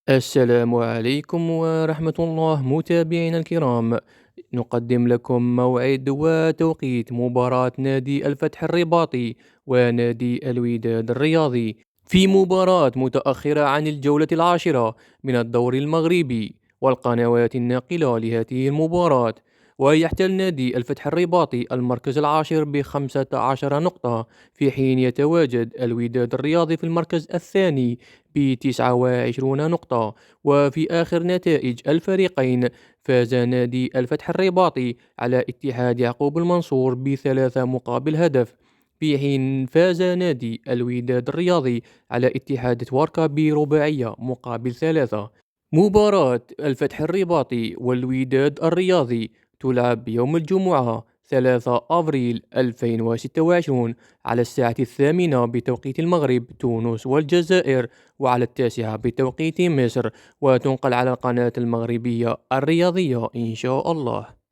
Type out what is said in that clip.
السلام عليكم ورحمة الله متابعينا الكرام. نقدم لكم موعد وتوقيت مباراة نادي الفتح الرباطي ونادي الوداد الرياضي في مباراة متأخرة عن الجولة العاشرة من الدور المغربي والقنوات الناقلة لهذه المباراة. ويحتل نادي الفتح الرباطي المركز العاشر ب15 نقطة، في حين يتواجد الوداد الرياضي في المركز الثاني ب29 نقطة. وفي آخر نتائج الفريقين، فاز نادي الفتح الرباطي على اتحاد يعقوب المنصور ب3 مقابل هدف، في حين فاز نادي الوداد الرياضي على اتحاد تواركا ب4 مقابل 3. مباراة الفتح الرباطي والوداد الرياضي تلعب يوم الجمعة 3 أبريل 2026 على الساعة 8 بتوقيت المغرب تونس والجزائر، وعلى 9 بتوقيت مصر، وتنقل على القناة المغربية الرياضية إن شاء الله.